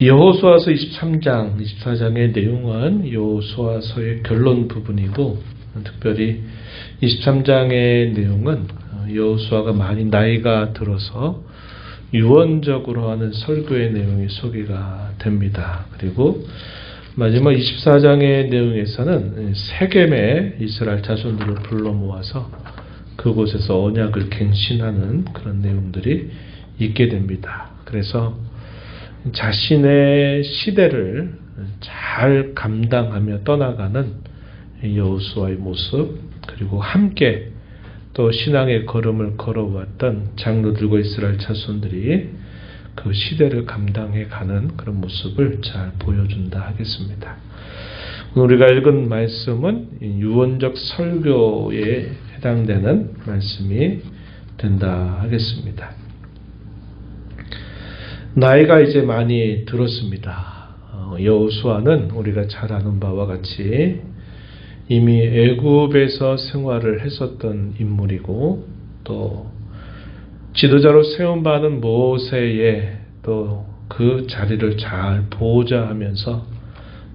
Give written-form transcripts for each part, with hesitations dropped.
여호수아서 23장, 24장의 내용은 여호수아서의 결론 부분이고, 특별히 23장의 내용은 여호수아가 많이 나이가 들어서 유언적으로 하는 설교의 내용이 소개가 됩니다. 그리고 마지막 24장의 내용에서는 세겜의 이스라엘 자손들을 불러 모아서 그곳에서 언약을 갱신하는 그런 내용들이 있게 됩니다. 그래서 자신의 시대를 잘 감당하며 떠나가는 여호수아의 모습, 그리고 함께 또 신앙의 걸음을 걸어왔던 장로들과 이스라엘 자손들이 그 시대를 감당해 가는 그런 모습을 잘 보여준다 하겠습니다. 오늘 우리가 읽은 말씀은 유언적 설교에 해당되는 말씀이 된다 하겠습니다. 나이가 이제 많이 들었습니다. 여호수아는 우리가 잘 아는 바와 같이 이미 애굽에서 생활을 했었던 인물이고, 또 지도자로 세움받은 모세의 또 그 자리를 잘 보호자하면서,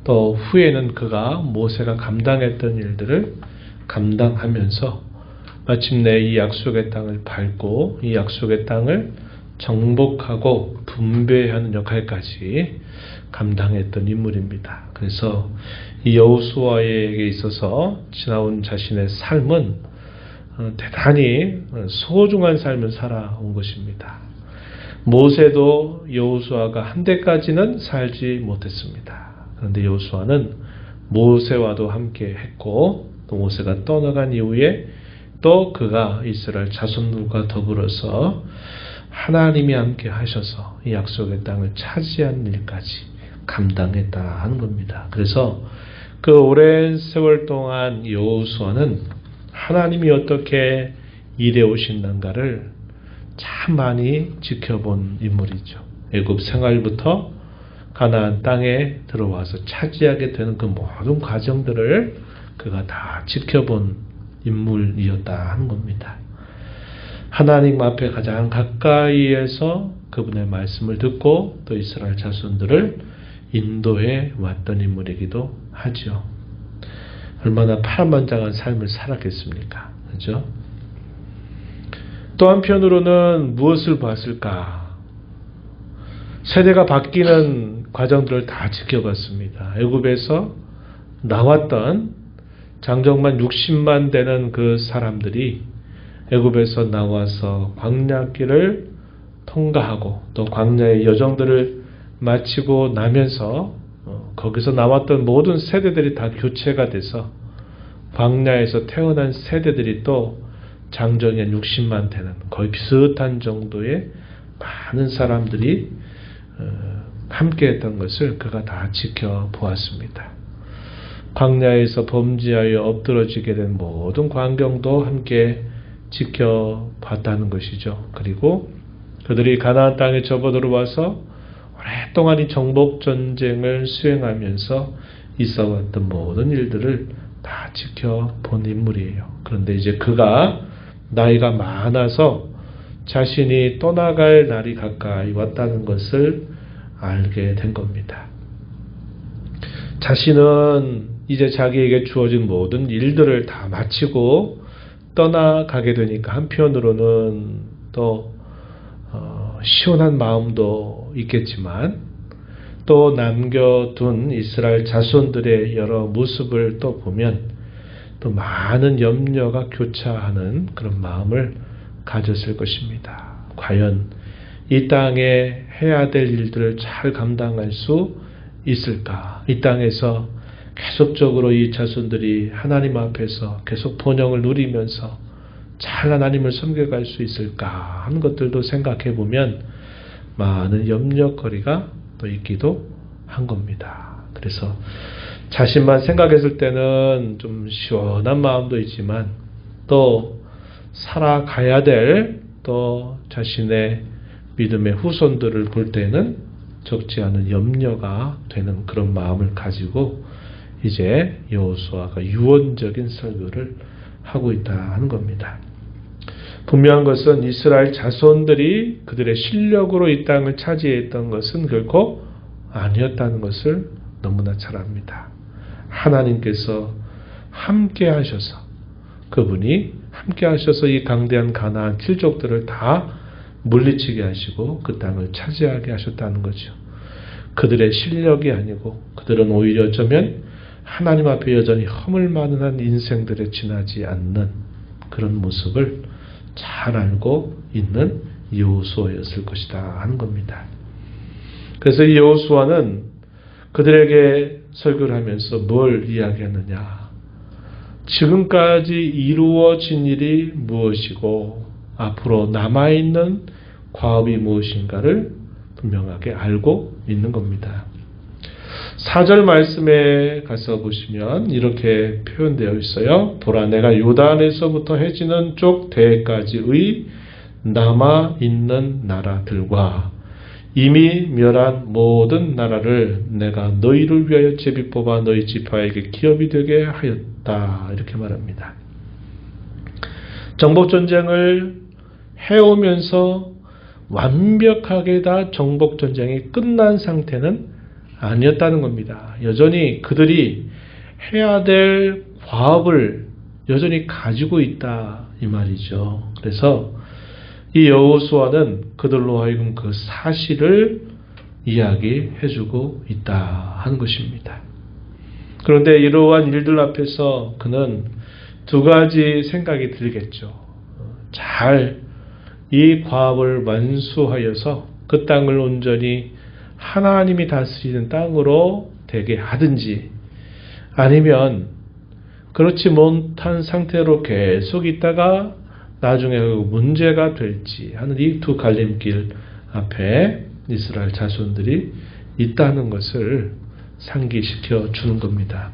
또 후에는 그가 모세가 감당했던 일들을 감당하면서 마침내 이 약속의 땅을 밟고 이 약속의 땅을 정복하고 분배하는 역할까지 감당했던 인물입니다. 그래서 이 여호수아에게 있어서 지나온 자신의 삶은 대단히 소중한 삶을 살아온 것입니다. 모세도 여호수아가 한때까지는 살지 못했습니다. 그런데 여호수아는 모세와도 함께 했고, 또 모세가 떠나간 이후에 또 그가 이스라엘 자손들과 더불어서 하나님이 함께 하셔서 이 약속의 땅을 차지하는 일까지 감당했다 하는 겁니다. 그래서 그 오랜 세월 동안 여호수아는 하나님이 어떻게 일해 오신단가를 참 많이 지켜본 인물이죠. 애굽 생활부터 가나안 땅에 들어와서 차지하게 되는 그 모든 과정들을 그가 다 지켜본 인물이었다 하는 겁니다. 하나님 앞에 가장 가까이에서 그분의 말씀을 듣고 또 이스라엘 자손들을 인도해 왔던 인물이기도 하죠. 얼마나 파란만장한 삶을 살았겠습니까? 그죠? 또 한편으로는 무엇을 봤을까? 세대가 바뀌는 과정들을 다 지켜봤습니다. 애굽에서 나왔던 장정만 60만 되는 그 사람들이 애굽에서 나와서 광야길을 통과하고 또 광야의 여정들을 마치고 나면서 거기서 나왔던 모든 세대들이 다 교체가 돼서 광야에서 태어난 세대들이 또 장정이 한 60만 되는 거의 비슷한 정도의 많은 사람들이 함께했던 것을 그가 다 지켜보았습니다. 광야에서 범죄하여 엎드러지게 된 모든 광경도 함께 지켜봤다는 것이죠. 그리고 그들이 가나안 땅에 접어들어와서 오랫동안 이 정복전쟁을 수행하면서 있어왔던 모든 일들을 다 지켜본 인물이에요. 그런데 이제 그가 나이가 많아서 자신이 떠나갈 날이 가까이 왔다는 것을 알게 된 겁니다. 자신은 이제 자기에게 주어진 모든 일들을 다 마치고 떠나가게 되니까 한편으로는 또 시원한 마음도 있겠지만, 또 남겨둔 이스라엘 자손들의 여러 모습을 또 보면 또 많은 염려가 교차하는 그런 마음을 가졌을 것입니다. 과연 이 땅에 해야 될 일들을 잘 감당할 수 있을까? 이 땅에서 계속적으로 이 자손들이 하나님 앞에서 계속 번영을 누리면서 잘 하나님을 섬겨갈 수 있을까 하는 것들도 생각해 보면 많은 염려거리가 또 있기도 한 겁니다. 그래서 자신만 생각했을 때는 좀 시원한 마음도 있지만, 또 살아가야 될 또 자신의 믿음의 후손들을 볼 때는 적지 않은 염려가 되는 그런 마음을 가지고 이제 여호수아가 유언적인 설교를 하고 있다 하는 겁니다. 분명한 것은 이스라엘 자손들이 그들의 실력으로 이 땅을 차지했던 것은 결코 아니었다는 것을 너무나 잘 압니다. 하나님께서 함께 하셔서, 그분이 함께 하셔서 이 강대한 가나안 칠족들을 다 물리치게 하시고 그 땅을 차지하게 하셨다는 거죠. 그들의 실력이 아니고 그들은 오히려 어쩌면 하나님 앞에 여전히 허물만한 인생들에 지나지 않는 그런 모습을 잘 알고 있는 여호수아였을 것이다 하는 겁니다. 그래서 이 여호수아는 그들에게 설교를 하면서 뭘 이야기했느냐, 지금까지 이루어진 일이 무엇이고 앞으로 남아있는 과업이 무엇인가를 분명하게 알고 있는 겁니다. 4절 말씀에 가서 보시면 이렇게 표현되어 있어요. 보라, 내가 요단에서부터 해지는 쪽 대까지의 남아있는 나라들과 이미 멸한 모든 나라를 내가 너희를 위하여 제비 뽑아 너희 지파에게 기업이 되게 하였다. 이렇게 말합니다. 정복전쟁을 해오면서 완벽하게 다 정복전쟁이 끝난 상태는 아니었다는 겁니다. 여전히 그들이 해야 될 과업을 여전히 가지고 있다 이 말이죠. 그래서 이 여호수아는 그들로 하여금 그 사실을 이야기해주고 있다 하는 것입니다. 그런데 이러한 일들 앞에서 그는 두 가지 생각이 들겠죠. 잘 이 과업을 완수하여서 그 땅을 온전히 하나님이 다스리는 땅으로 되게 하든지, 아니면 그렇지 못한 상태로 계속 있다가 나중에 문제가 될지 하는 이 두 갈림길 앞에 이스라엘 자손들이 있다는 것을 상기시켜 주는 겁니다.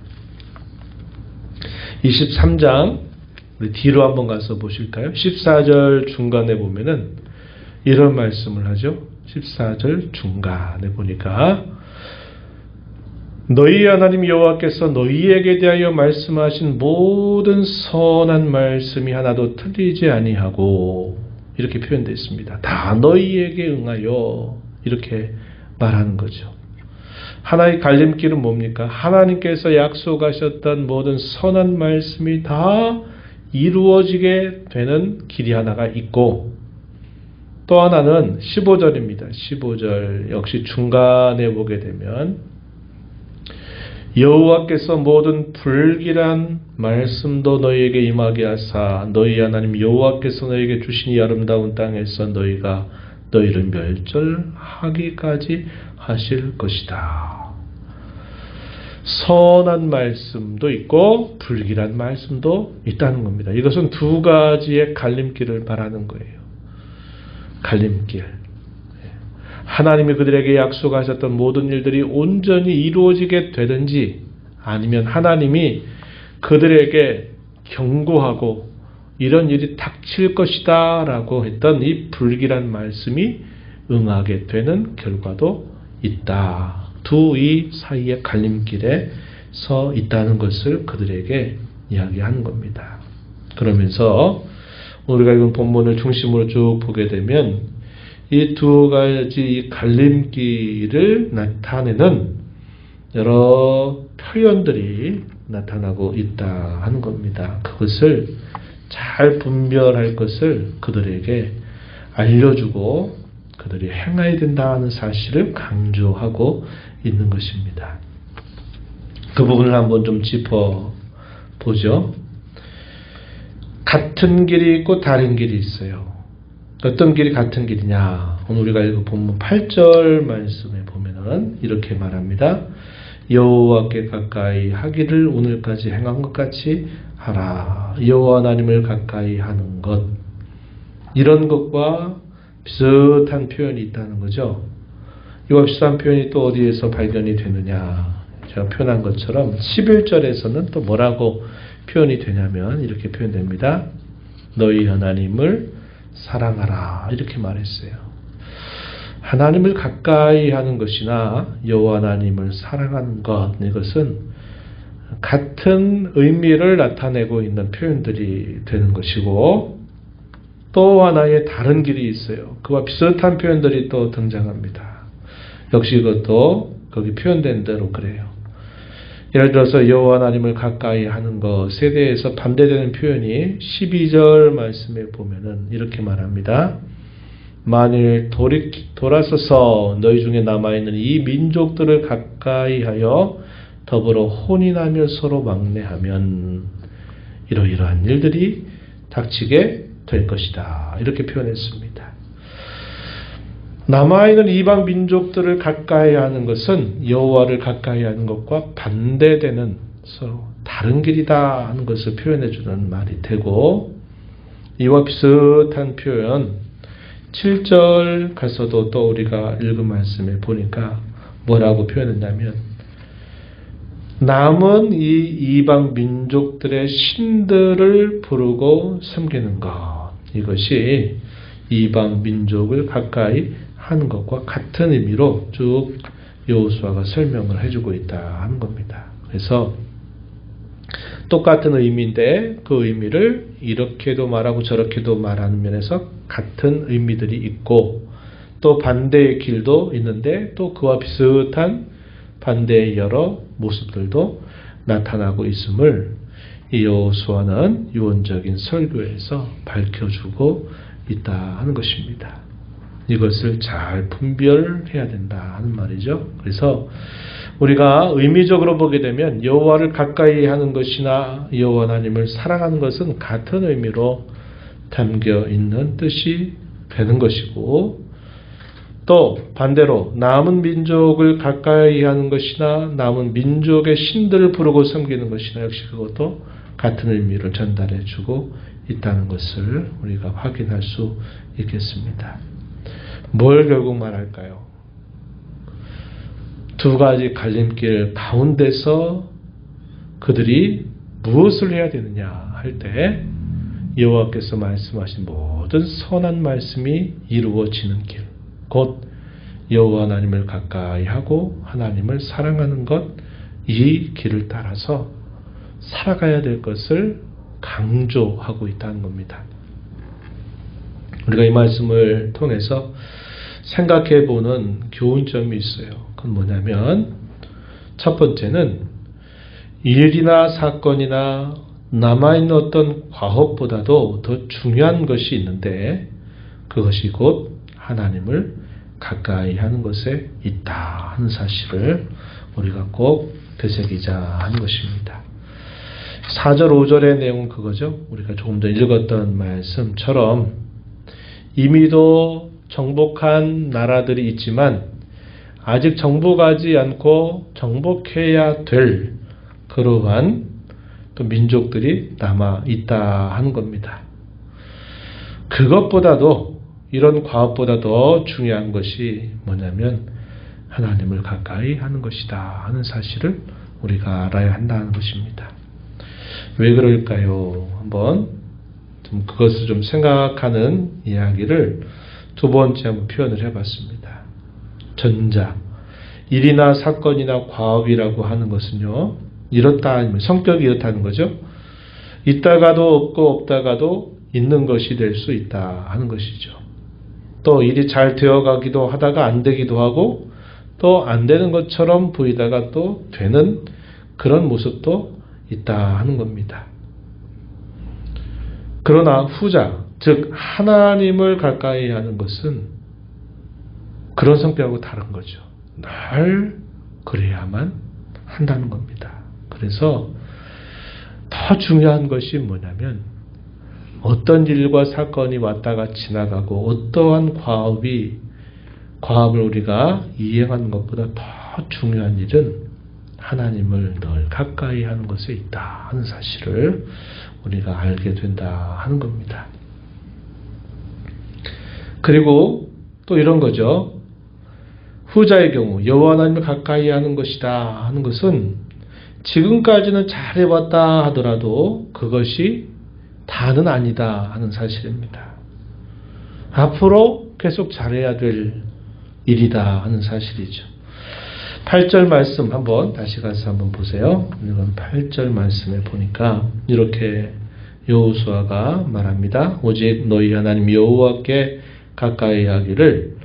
23장 우리 뒤로 한번 가서 보실까요? 14절 중간에 보면은 이런 말씀을 하죠. 14절 중간에 보니까 너희 하나님 여호와께서 너희에게 대하여 말씀하신 모든 선한 말씀이 하나도 틀리지 아니하고 이렇게 표현되어 있습니다. 다 너희에게 응하여 이렇게 말하는 거죠. 하나의 갈림길은 뭡니까? 하나님께서 약속하셨던 모든 선한 말씀이 다 이루어지게 되는 길이 하나가 있고, 또 하나는 15절입니다. 15절 역시 중간에 보게 되면 여호와께서 모든 불길한 말씀도 너희에게 임하게 하사 너희 하나님 여호와께서 너희에게 주신 이 아름다운 땅에서 너희가 너희를 멸절하기까지 하실 것이다. 선한 말씀도 있고 불길한 말씀도 있다는 겁니다. 이것은 두 가지의 갈림길을 말하는 거예요. 갈림길. 하나님이 그들에게 약속하셨던 모든 일들이 온전히 이루어지게 되든지, 아니면 하나님이 그들에게 경고하고 이런 일이 닥칠 것이다 라고 했던 이 불길한 말씀이 응하게 되는 결과도 있다. 두 이 사이의 갈림길에 서 있다는 것을 그들에게 이야기하는 겁니다. 그러면서 우리가 이번 본문을 중심으로 쭉 보게 되면 이 두 가지 갈림길을 나타내는 여러 표현들이 나타나고 있다 하는 겁니다. 그것을 잘 분별할 것을 그들에게 알려주고 그들이 행해야 된다는 사실을 강조하고 있는 것입니다. 그 부분을 한번 좀 짚어보죠. 같은 길이 있고 다른 길이 있어요. 어떤 길이 같은 길이냐? 오늘 우리가 읽은 본문 8절 말씀에 보면은 이렇게 말합니다. 여호와께 가까이 하기를 오늘까지 행한 것 같이 하라. 여호와 하나님을 가까이 하는 것, 이런 것과 비슷한 표현이 있다는 거죠. 이와 비슷한 표현이 또 어디에서 발견이 되느냐? 제가 표현한 것처럼 11절에서는 또 뭐라고 표현이 되냐면 이렇게 표현됩니다. 너희 하나님을 사랑하라, 이렇게 말했어요. 하나님을 가까이 하는 것이나 여호와 하나님을 사랑하는 것, 이것은 같은 의미를 나타내고 있는 표현들이 되는 것이고, 또 하나의 다른 길이 있어요. 그와 비슷한 표현들이 또 등장합니다. 역시 이것도 거기 표현된 대로 그래요. 예를 들어서 여호와 하나님을 가까이 하는 것에 대해서 반대되는 표현이 12절 말씀에 보면은 이렇게 말합니다. 만일 돌아서서 너희 중에 남아있는 이 민족들을 가까이 하여 더불어 혼인하며 서로 막내하면 이러이러한 일들이 닥치게 될 것이다. 이렇게 표현했습니다. 남아있는 이방 민족들을 가까이 하는 것은 여호와를 가까이 하는 것과 반대되는 서로 다른 길이다 하는 것을 표현해 주는 말이 되고, 이와 비슷한 표현 7절 가서도 또 우리가 읽은 말씀에 보니까 뭐라고 표현했냐면, 남은 이 이방 민족들의 신들을 부르고 섬기는 것, 이것이 이방 민족을 가까이 하는 것과 같은 의미로 쭉 여호수아가 설명을 해주고 있다 하는 겁니다. 그래서 똑같은 의미인데 그 의미를 이렇게도 말하고 저렇게도 말하는 면에서 같은 의미들이 있고, 또 반대의 길도 있는데 또 그와 비슷한 반대의 여러 모습들도 나타나고 있음을 이 여호수아는 유언적인 설교에서 밝혀주고 있다 하는 것입니다. 이것을 잘 분별해야 된다 하는 말이죠. 그래서 우리가 의미적으로 보게 되면 여호와를 가까이 하는 것이나 여호와 하나님을 사랑하는 것은 같은 의미로 담겨 있는 뜻이 되는 것이고, 또 반대로 남은 민족을 가까이 하는 것이나 남은 민족의 신들을 부르고 섬기는 것이나 역시 그것도 같은 의미를 전달해 주고 있다는 것을 우리가 확인할 수 있겠습니다. 뭘 결국 말할까요? 두 가지 갈림길 가운데서 그들이 무엇을 해야 되느냐 할 때 여호와께서 말씀하신 모든 선한 말씀이 이루어지는 길, 곧 여호와 하나님을 가까이 하고 하나님을 사랑하는 것, 이 길을 따라서 살아가야 될 것을 강조하고 있다는 겁니다. 우리가 이 말씀을 통해서 생각해 보는 교훈점이 있어요. 그건 뭐냐면, 첫 번째는 일이나 사건이나 남아있는 어떤 과업보다도 더 중요한 것이 있는데, 그것이 곧 하나님을 가까이 하는 것에 있다 하는 사실을 우리가 꼭 되새기자 하는 것입니다. 4절 5절의 내용은 그거죠. 우리가 조금 더 읽었던 말씀처럼 이미도 정복한 나라들이 있지만 아직 정복하지 않고 정복해야 될 그러한 또 민족들이 남아 있다 하는 겁니다. 그것보다도, 이런 과업보다 더 중요한 것이 뭐냐면 하나님을 가까이 하는 것이다 하는 사실을 우리가 알아야 한다는 것입니다. 왜 그럴까요? 한번 그것을 좀 생각하는 이야기를 두 번째 한번 표현을 해봤습니다. 전자, 일이나 사건이나 과업이라고 하는 것은요, 이렇다 아니면 성격이 이렇다는 거죠. 있다가도 없고 없다가도 있는 것이 될 수 있다 하는 것이죠. 또 일이 잘 되어가기도 하다가 안 되기도 하고, 또 안 되는 것처럼 보이다가 또 되는 그런 모습도 있다 하는 겁니다. 그러나 후자, 즉 하나님을 가까이 하는 것은 그런 성격하고 다른 거죠. 늘 그래야만 한다는 겁니다. 그래서 더 중요한 것이 뭐냐면, 어떤 일과 사건이 왔다가 지나가고 어떠한 과업을 우리가 이행하는 것보다 더 중요한 일은 하나님을 늘 가까이 하는 것에 있다 하는 사실을 우리가 알게 된다 하는 겁니다. 그리고 또 이런 거죠. 후자의 경우 여호와 하나님을 가까이 하는 것이다 하는 것은 지금까지는 잘해왔다 하더라도 그것이 다는 아니다 하는 사실입니다. 앞으로 계속 잘해야 될 일이다 하는 사실이죠. 8절 말씀 한번 다시 가서 한번 보세요. 이건 8절 말씀에 보니까 이렇게 여호수아가 말합니다. 오직 너희 하나님 여호와께 가까이 하기를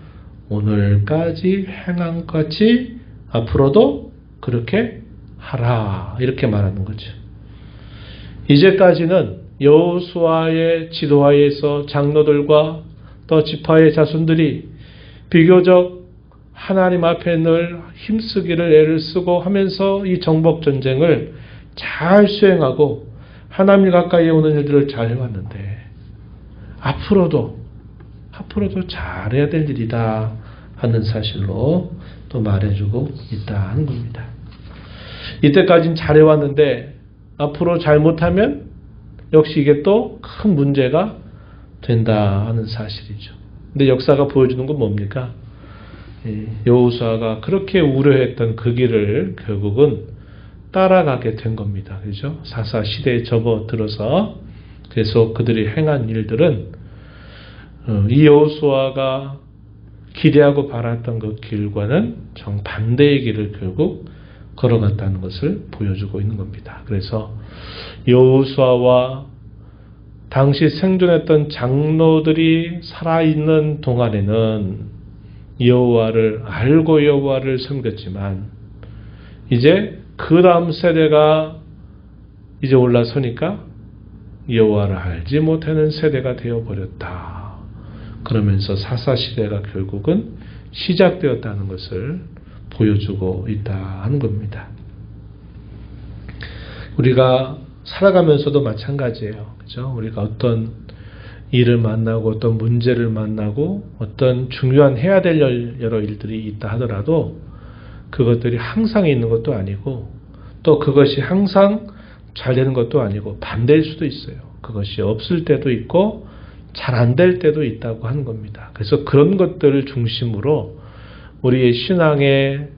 오늘까지 행한 것 같이 앞으로도 그렇게 하라 이렇게 말하는 거죠. 이제까지는 여호수아의 지도하에서 장로들과 또 지파의 자손들이 비교적 하나님 앞에 늘 힘쓰기를 애를 쓰고 하면서 이 정복 전쟁을 잘 수행하고 하나님 가까이 오는 일들을 잘 해왔는데 앞으로도 잘해야 될 일이다 하는 사실로 또 말해주고 있다 하는 겁니다. 이때까지는 잘해왔는데 앞으로 잘못하면 역시 이게 또 큰 문제가 된다 하는 사실이죠. 근데 역사가 보여주는 건 뭡니까? 여호수아가 그렇게 우려했던 그 길을 결국은 따라가게 된 겁니다. 그죠? 사사 시대에 접어들어서 계속 그들이 행한 일들은 이 여호수아가 기대하고 바랐던 그 길과는 정반대의 길을 결국 걸어갔다는 것을 보여주고 있는 겁니다. 그래서 여호수아와 당시 생존했던 장로들이 살아있는 동안에는 여호와를 알고 여호와를 섬겼지만 이제 그 다음 세대가 이제 올라서니까 여호와를 알지 못하는 세대가 되어버렸다. 그러면서 사사시대가 결국은 시작되었다는 것을 보여주고 있다 하는 겁니다. 우리가 살아가면서도 마찬가지예요. 그죠? 우리가 어떤 일을 만나고 어떤 문제를 만나고 어떤 중요한 해야 될 여러 일들이 있다 하더라도 그것들이 항상 있는 것도 아니고 또 그것이 항상 잘 되는 것도 아니고 반대일 수도 있어요. 그것이 없을 때도 있고 잘 안 될 때도 있다고 하는 겁니다. 그래서 그런 것들을 중심으로 우리의 신앙의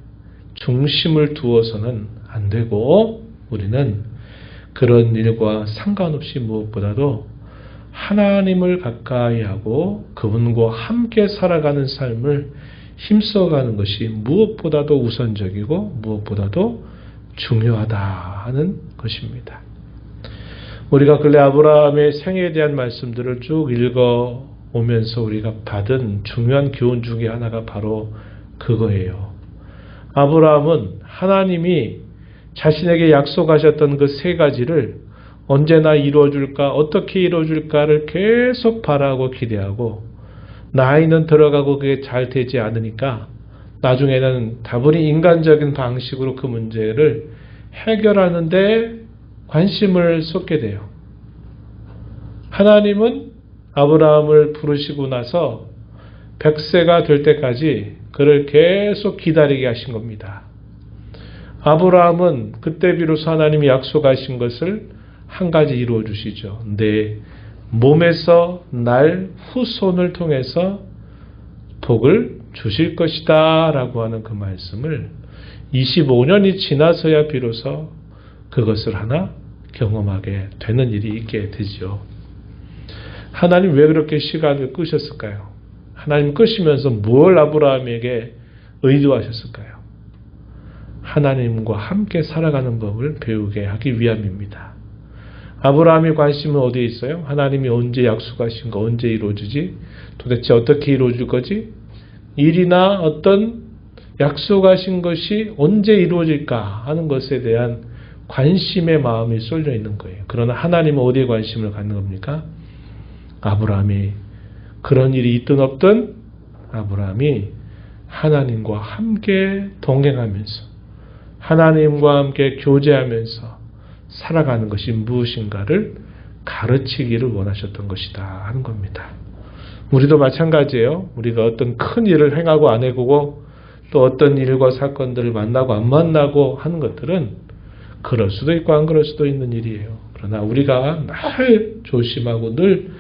중심을 두어서는 안 되고 우리는 그런 일과 상관없이 무엇보다도 하나님을 가까이 하고 그분과 함께 살아가는 삶을 힘써가는 것이 무엇보다도 우선적이고 무엇보다도 중요하다 하는 것입니다. 우리가 근래 아브라함의 생애에 대한 말씀들을 쭉 읽어오면서 우리가 받은 중요한 교훈 중에 하나가 바로 그거예요. 아브라함은 하나님이 자신에게 약속하셨던 그 세 가지를 언제나 이루어줄까, 어떻게 이루어줄까를 계속 바라고 기대하고 나이는 들어가고 그게 잘 되지 않으니까 나중에는 다분히 인간적인 방식으로 그 문제를 해결하는데 관심을 쏟게 돼요. 하나님은 아브라함을 부르시고 나서 100세가 될 때까지 그를 계속 기다리게 하신 겁니다. 아브라함은 그때 비로소 하나님이 약속하신 것을 한 가지 이루어 주시죠. 내 몸에서 날 후손을 통해서 복을 주실 것이다 라고 하는 그 말씀을 25년이 지나서야 비로소 그것을 하나 경험하게 되는 일이 있게 되죠. 하나님 왜 그렇게 시간을 끄셨을까요? 하나님 끄시면서 뭘 아브라함에게 의도하셨을까요? 하나님과 함께 살아가는 법을 배우게 하기 위함입니다. 아브라함의 관심은 어디에 있어요? 하나님이 언제 약속하신 거 언제 이루어지지? 도대체 어떻게 이루어질 거지? 일이나 어떤 약속하신 것이 언제 이루어질까 하는 것에 대한 관심의 마음이 쏠려 있는 거예요. 그러나 하나님은 어디에 관심을 갖는 겁니까? 아브라함이 그런 일이 있든 없든 아브라함이 하나님과 함께 동행하면서 하나님과 함께 교제하면서 살아가는 것이 무엇인가를 가르치기를 원하셨던 것이다 하는 겁니다. 우리도 마찬가지예요. 우리가 어떤 큰 일을 행하고 안 해보고 또 어떤 일과 사건들을 만나고 안 만나고 하는 것들은 그럴 수도 있고 안 그럴 수도 있는 일이에요. 그러나 우리가 늘 조심하고 늘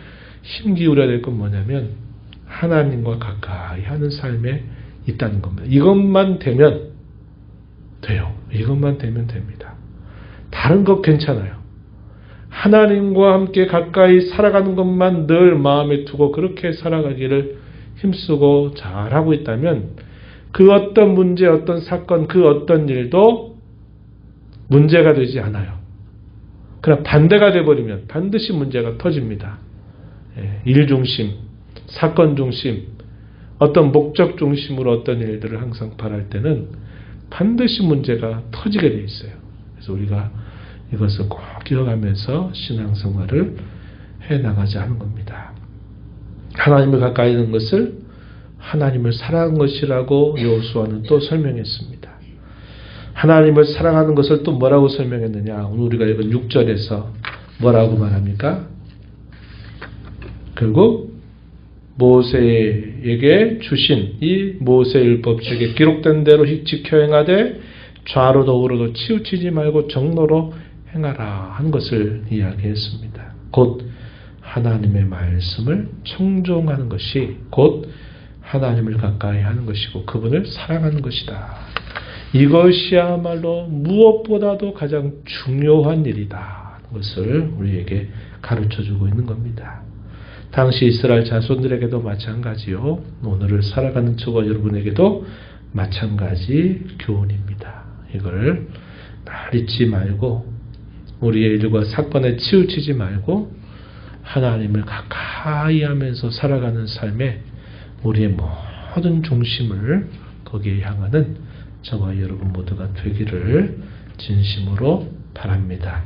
힘기울여야 될 건 뭐냐면 하나님과 가까이 하는 삶에 있다는 겁니다. 이것만 되면 돼요. 이것만 되면 됩니다. 다른 것 괜찮아요. 하나님과 함께 가까이 살아가는 것만 늘 마음에 두고 그렇게 살아가기를 힘쓰고 잘하고 있다면 그 어떤 문제, 어떤 사건, 그 어떤 일도 문제가 되지 않아요. 그러나 반대가 되어버리면 반드시 문제가 터집니다. 일 중심, 사건 중심, 어떤 목적 중심으로 어떤 일들을 항상 바랄 때는 반드시 문제가 터지게 돼 있어요. 그래서 우리가 이것을 꼭 기억하면서 신앙생활을 해나가자 하는 겁니다. 하나님을 가까이 하는 것을 하나님을 사랑하는 것이라고 여호수아는 또 설명했습니다. 하나님을 사랑하는 것을 또 뭐라고 설명했느냐? 오늘 우리가 읽은 6절에서 뭐라고 말합니까? 결국 모세에게 주신 이 모세율법책에 기록된 대로 지켜 행하되 좌로도 우로도 치우치지 말고 정로로 행하라 한 것을 이야기했습니다. 곧 하나님의 말씀을 청종하는 것이 곧 하나님을 가까이 하는 것이고 그분을 사랑하는 것이다. 이것이야말로 무엇보다도 가장 중요한 일이다. 것을 우리에게 가르쳐주고 있는 겁니다. 당시 이스라엘 자손들에게도 마찬가지요. 오늘을 살아가는 저와 여러분에게도 마찬가지 교훈입니다. 이걸 날 잊지 말고 우리의 일과 사건에 치우치지 말고 하나님을 가까이 하면서 살아가는 삶에 우리의 모든 중심을 거기에 향하는 저와 여러분 모두가 되기를 진심으로 바랍니다.